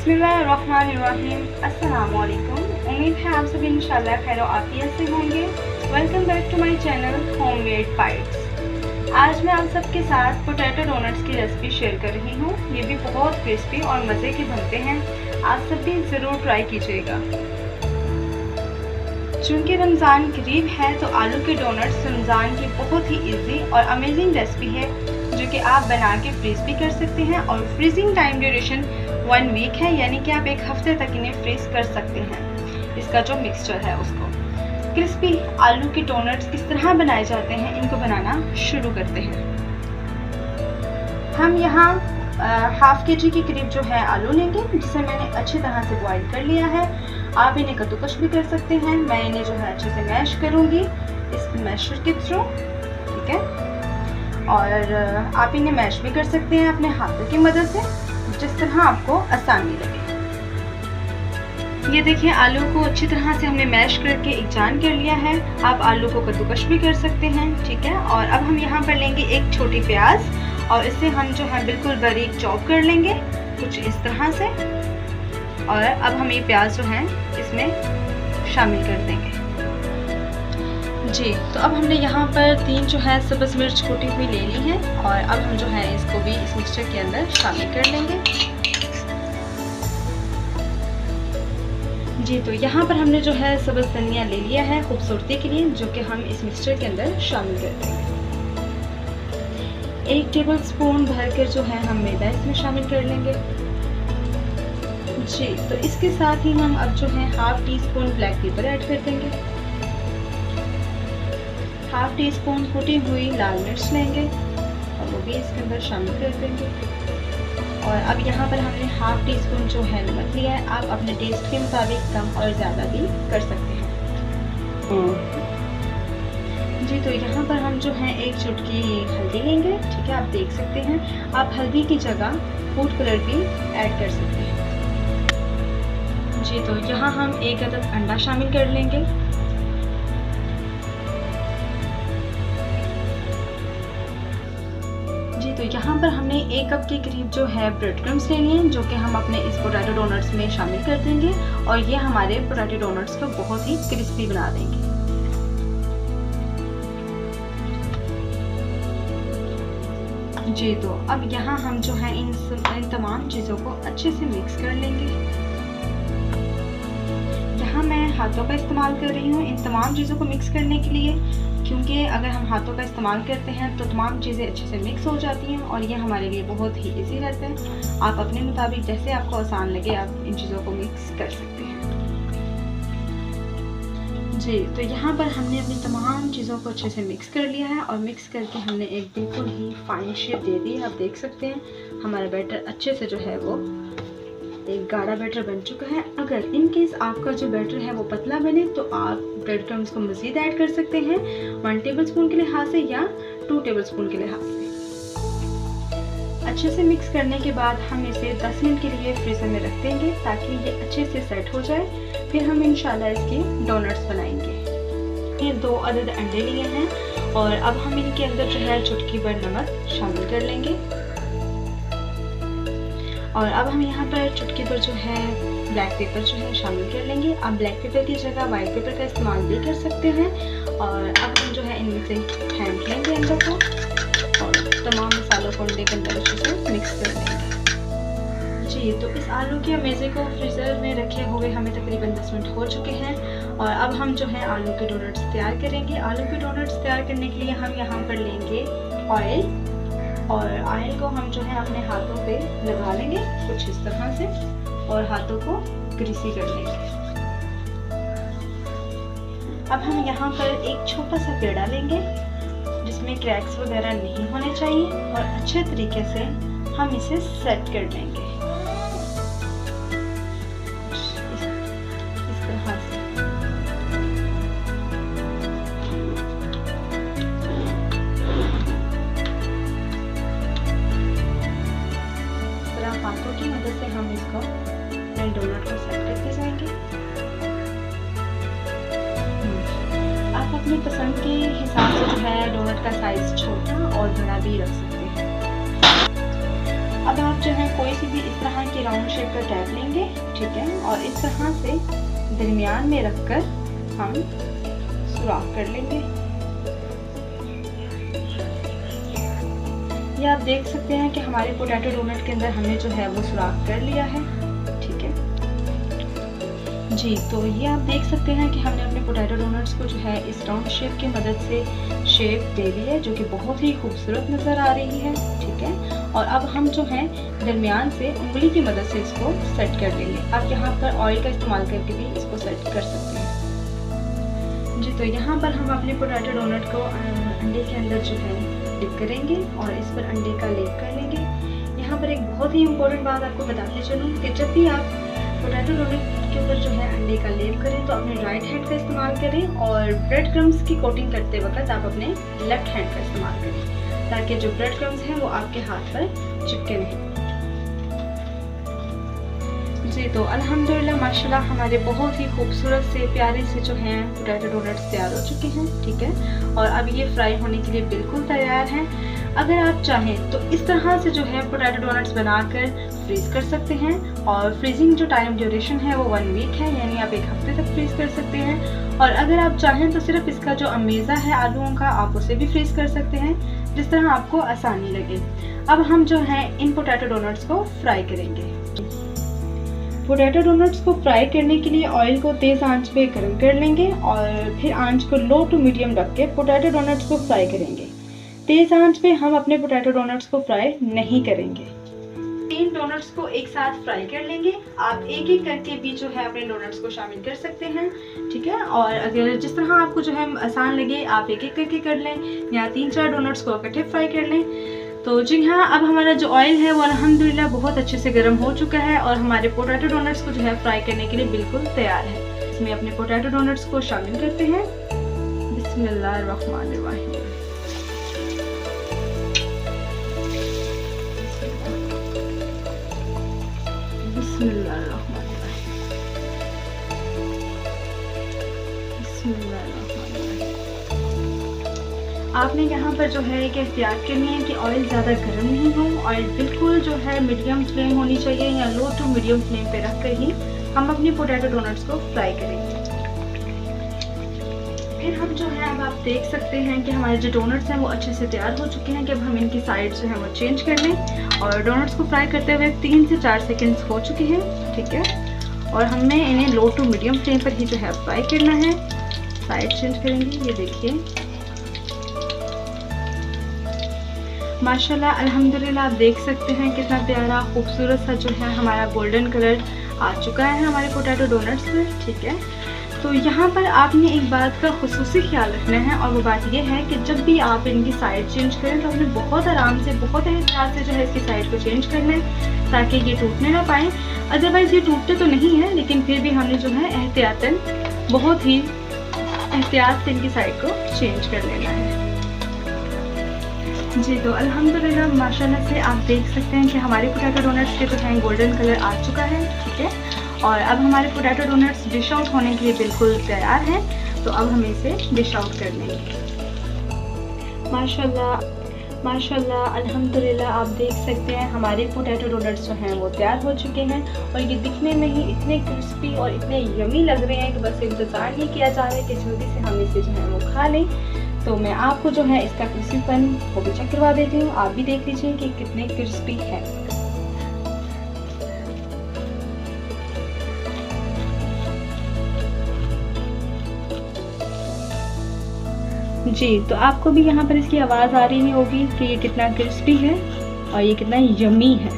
बिस्मिल्लाहिर्रहमानिर्रहीम। अस्सलामुअलैकुम। उम्मीद है आप सभी इंशाल्लाह खैर आफियत से होंगे। Welcome back to my channel homemade bites. आज मैं आप सबके साथ पोटैटो डोनट्स की रेसिपी शेयर कर रही हूँ। ये भी बहुत क्रिस्पी और मज़े के बनते हैं। आप सब भी ज़रूर ट्राई कीजिएगा। चूँकि रमज़ान करीब है तो आलू के डोनट्स रमज़ान की बहुत ही इजी और अमेजिंग रेसिपी है जो कि आप बना के फ्रीज़ भी कर सकते हैं और फ्रीजिंग टाइम ड्यूरेशन 1 वीक है, यानी कि आप 1 हफ्ते तक इन्हें फ्रीज कर सकते हैं। इसका जो मिक्सचर है उसको क्रिस्पी आलू के डोनट्स किस तरह बनाए जाते हैं, इनको बनाना शुरू करते हैं। हम यहाँ हाफ kg के करीब जो है आलू लेंगे, जिसे मैंने अच्छी तरह से बॉईल कर लिया है। आप इन्हें कद्दूकश भी कर सकते हैं। मैं इन्हें जो है अच्छे से मैश करूँगी इस मैशर के थ्रू, ठीक है। और आप इन्हें मैश भी कर सकते हैं अपने हाथों की मदद से, जिस तरह आपको आसानी लगे। ये देखिए, आलू को अच्छी तरह से हमने मैश करके एक जान कर लिया है। आप आलू को कद्दूकश भी कर सकते हैं, ठीक है। और अब हम यहाँ पर लेंगे एक छोटी प्याज और इसे हम जो है बिल्कुल बारीक चॉप कर लेंगे कुछ इस तरह से। और अब हम ये प्याज जो है इसमें शामिल कर देंगे जी। तो अब हमने यहाँ पर 3 जो है सब्ज़ मिर्च कूटी हुई ले ली है और अब हम जो है इसको भी इस मिक्सचर के अंदर शामिल कर लेंगे जी। तो यहाँ पर हमने जो है सब्ज़ धनिया ले लिया है खूबसूरती के लिए, जो कि हम इस मिक्सचर के अंदर शामिल कर देंगे। 1 टेबल स्पून भरकर जो है हम मैदा इसमें शामिल कर लेंगे जी। तो इसके साथ ही हम अब जो है half tea spoon black pepper add कर देंगे। हाफ टी स्पून कुटी हुई लाल मिर्च लेंगे और वो भी इसके अंदर शामिल कर देंगे। और अब यहाँ पर हमने हाफ टी स्पून जो है नमक लिया है। आप अपने टेस्ट के मुताबिक कम और ज़्यादा भी कर सकते हैं जी। तो यहाँ पर हम जो है 1 चुटकी हल्दी लेंगे, ठीक है। आप देख सकते हैं, आप हल्दी की जगह फूड कलर भी ऐड कर सकते हैं जी। तो यहाँ हम 1 अदद अंडा शामिल कर लेंगे जी। तो यहाँ पर हमने 1 कप के करीब जो है ब्रेड क्रम्स ले लिए, जो कि हम अपने इस पोटैटो डोनट्स में शामिल कर देंगे और ये हमारे पोटैटो डोनट्स को बहुत ही क्रिस्पी बना देंगे जी। तो अब यहाँ हम जो है इन तमाम चीज़ों को अच्छे से मिक्स कर लेंगे। यहाँ मैं हाथों का इस्तेमाल कर रही हूँ इन तमाम चीज़ों को मिक्स करने के लिए, क्योंकि अगर हम हाथों का इस्तेमाल करते हैं तो तमाम चीज़ें अच्छे से मिक्स हो जाती हैं और ये हमारे लिए बहुत ही इजी रहता है। आप अपने मुताबिक जैसे आपको आसान लगे आप इन चीज़ों को मिक्स कर सकते हैं जी। तो यहाँ पर हमने अपनी तमाम चीज़ों को अच्छे से मिक्स कर लिया है और मिक्स करके हमने एक बिल्कुल ही फाइन शेप दे दी है। आप देख सकते हैं हमारा बैटर अच्छे से जो है वो एक गाढ़ा बैटर बन चुका है। अगर इन केस आपका जो बैटर है वो पतला बने तो आप ब्रेड क्रम्स को मज़ीद ऐड कर सकते हैं 1 टेबल स्पून के लिहाज से या 2 टेबल स्पून के लिहाज से। अच्छे से मिक्स करने के बाद हम इसे 10 मिनट के लिए फ्रीज़र में रख देंगे ताकि ये अच्छे से सेट हो जाए। फिर हम इंशाल्लाह इसके डोनट्स बनाएंगे। ये 2 अदद अंडे लिए हैं और अब हम इनके अंदर जो है चुटकी भर नमक शामिल कर लेंगे और अब हम यहाँ पर चुटकी भर जो है ब्लैक पेपर जो है शामिल कर लेंगे। आप ब्लैक पेपर की जगह वाइट पेपर का इस्तेमाल भी कर सकते हैं। और अब हम जो है इनमें से फेंट लेंगे अंडों को और तमाम मसालों को अंडे के अंदर अच्छे से मिक्स कर लेंगे जी। तो इस आलू के मेज़े को फ्रीज़र में रखे हुए हमें तकरीबन 10 मिनट हो चुके हैं और अब हम जो है आलू के डोनट्स तैयार करेंगे। आलू के डोनट्स तैयार करने के लिए हम यहाँ पर लेंगे ऑयल और ऑयल को हम जो है अपने हाथों पे लगा लेंगे कुछ इस तरह से और हाथों को ग्रीसी कर लेंगे। अब हम यहाँ पर एक छोटा सा पेड़ा लेंगे जिसमें क्रैक्स वगैरह नहीं होने चाहिए और अच्छे तरीके से हम इसे सेट कर लेंगे इस तरह से। हाथों की मदद से हम इसको डोनट को सेट करते जाएंगे। आप अपनी पसंद के हिसाब से जो है डोनट का साइज छोटा और बड़ा भी रख सकते हैं। अब आप जो है कोई सी भी इस तरह की राउंड शेप का टैप लेंगे, ठीक है, और इस तरह से दरमियान में रखकर हम सुराख कर लेंगे। ये आप देख सकते हैं कि हमारे पोटैटो डोनट के अंदर हमने जो है वो सुराख कर लिया है, ठीक है जी। तो ये आप देख सकते हैं कि हमने अपने पोटैटो डोनट्स को जो है इस राउंड शेप की मदद से शेप दे ली है, जो कि बहुत ही खूबसूरत नज़र आ रही है, ठीक है। और अब हम जो है दरमियान से उंगली की मदद से इसको सेट कर लेंगे। आप यहाँ पर ऑयल का इस्तेमाल करके भी इसको सेट कर सकते हैं जी। तो यहाँ पर हम अपने पोटैटो डोनट को अंडे के अंदर जो है डिप करेंगे और इस पर अंडे का लेप कर लेंगे। यहाँ पर एक बहुत ही इम्पोर्टेंट बात आपको बताते चलूँ कि जब भी आप पोटैटो डोनट के ऊपर जो है अंडे का लेप करें तो अपने राइट हैंड का इस्तेमाल करें, और ब्रेड क्रम्स की कोटिंग करते वक्त आप अपने लेफ्ट हैंड का इस्तेमाल करें, ताकि जो ब्रेड क्रम्स हैं वो आपके हाथ पर चिपके नहीं जी। तो अल्हम्दुलिल्लाह माशाल्लाह हमारे बहुत ही खूबसूरत से प्यारे से जो हैं पोटैटो डोनट्स तैयार हो चुके हैं, ठीक है। और अब ये फ्राई होने के लिए बिल्कुल तैयार हैं। अगर आप चाहें तो इस तरह से जो है पोटैटो डोनट्स बनाकर फ्रीज़ कर सकते हैं, और फ्रीजिंग जो टाइम ड्यूरेशन है वो 1 वीक है, यानी आप 1 हफ्ते तक फ्रीज़ कर सकते हैं। और अगर आप चाहें तो सिर्फ इसका जो अमेज़ा है आलूओं का, आप उसे भी फ्रीज़ कर सकते हैं, जिस तरह आपको आसानी लगे। अब हम जो है इन पोटैटो डोनट्स को फ्राई करेंगे। पोटैटो डोनट्स को फ्राई करने के लिए ऑयल को तेज़ आंच पे गर्म कर लेंगे, और फिर आंच को लो टू मीडियम रख के पोटैटो डोनट्स को फ्राई करेंगे। तेज़ आंच पे हम अपने पोटैटो डोनट्स को फ्राई नहीं करेंगे। 3 डोनट्स को एक साथ फ्राई कर लेंगे। आप एक एक करके भी जो है अपने डोनट्स को शामिल कर सकते हैं, ठीक है। और अगर जिस तरह आपको जो है आसान लगे आप एक एक करके कर लें, या 3-4 डोनट्स को इकट्ठे फ्राई कर लें। तो जी हाँ, अब हमारा जो ऑयल है वो अल्हम्दुलिल्लाह बहुत अच्छे से गर्म हो चुका है, और हमारे पोटैटो डोनट्स को जो है फ्राई करने के लिए बिल्कुल तैयार है। इसमें अपने पोटैटो डोनट्स को शामिल करते हैं। बिस्मिल्लाहिर्रहमानिर्रहीम। आपने यहाँ पर जो है कि एहतियात करनी है कि ऑयल ज़्यादा गर्म नहीं हो, ऑयल बिल्कुल जो है मीडियम फ्लेम होनी चाहिए, या लो टू मीडियम फ्लेम पे रख कर ही हम अपनी पोटैटो डोनट्स को फ्राई करेंगे। फिर हम जो है अब आप देख सकते हैं कि हमारे जो डोनट्स हैं वो अच्छे से तैयार हो चुके हैं कि अब हम इनकी साइड जो है वो चेंज कर लें। और डोनट्स को फ्राई करते हुए 3 से 4 सेकंड्स हो चुके हैं, ठीक है। और हमें इन्हें लो टू मीडियम फ्लेम पर ही जो है फ्राई करना है। साइड चेंज करेंगे, ये देखिए माशाल्लाह अल्हम्दुलिल्लाह आप देख सकते हैं कितना प्यारा खूबसूरत सा जो है हमारा गोल्डन कलर आ चुका है हमारे पोटैटो डोनट्स पर, ठीक है। तो यहाँ पर आपने एक बात का खुसूसी ख्याल रखना है, और वो बात ये है कि जब भी आप इनकी साइड चेंज करें तो आपने बहुत आराम से, बहुत एहतियात से जो है इसकी साइड को चेंज करना है, ताकि ये टूटने ना पाए। अदरवाइज़ ये टूटते तो नहीं है, लेकिन फिर भी हमने जो है एहतियातन, बहुत ही एहतियात से इनकी साइड को चेंज कर लेना है जी। तो अल्हम्दुलिल्लाह माशाल्लाह से आप देख सकते हैं कि हमारे पोटैटो डोनट्स के जो है गोल्डन कलर आ चुका है, ठीक है। और अब हमारे पोटैटो डोनट्स डिश आउट होने के लिए बिल्कुल तैयार हैं। तो अब हम इसे डिश आउट कर लेंगे। माशाल्लाह अल्हम्दुलिल्लाह आप देख सकते हैं हमारे पोटैटो डोनट्स जो हैं वो तैयार हो चुके हैं, और ये दिखने में ही इतने क्रिस्पी और इतने यमी लग रहे हैं कि बस इंतज़ार नहीं किया जा रहा है कि जल्दी से हम इसे जो है वो खा लें। तो मैं आपको जो है इसका क्रिस्पीपन वो भी चेक करवा देती हूँ, आप भी देख लीजिए कि कितने क्रिस्पी है। जी, तो आपको भी यहाँ पर इसकी आवाज़ आ रही होगी कि ये कितना क्रिस्पी है और ये कितना यम्मी है।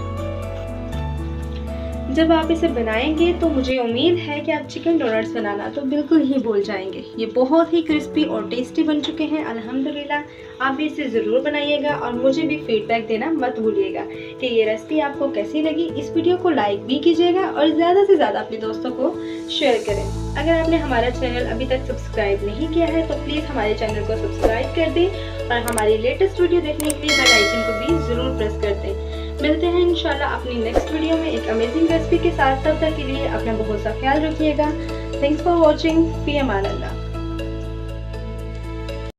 जब आप इसे बनाएंगे तो मुझे उम्मीद है कि आप चिकन डोनट्स बनाना तो बिल्कुल ही भूल जाएंगे। ये बहुत ही क्रिस्पी और टेस्टी बन चुके हैं अल्हम्दुलिल्लाह। आप भी इसे ज़रूर बनाइएगा और मुझे भी फीडबैक देना मत भूलिएगा कि ये रेसिपी आपको कैसी लगी। इस वीडियो को लाइक भी कीजिएगा और ज़्यादा से ज़्यादा अपने दोस्तों को शेयर करें। अगर आपने हमारा चैनल अभी तक सब्सक्राइब नहीं किया है तो प्लीज़ हमारे चैनल को सब्सक्राइब कर दें और हमारी लेटेस्ट वीडियो देखने के लिए बेल आइकन को भी ज़रूर प्रेस कर दें। मिलते हैं इंशाल्लाह अपनी नेक्स्ट वीडियो में एक अमेजिंग रेसिपी के साथ। तब तक के लिए अपना बहुत सा ख्याल रखिएगा। Thanks for watching. Fee Aman Allah.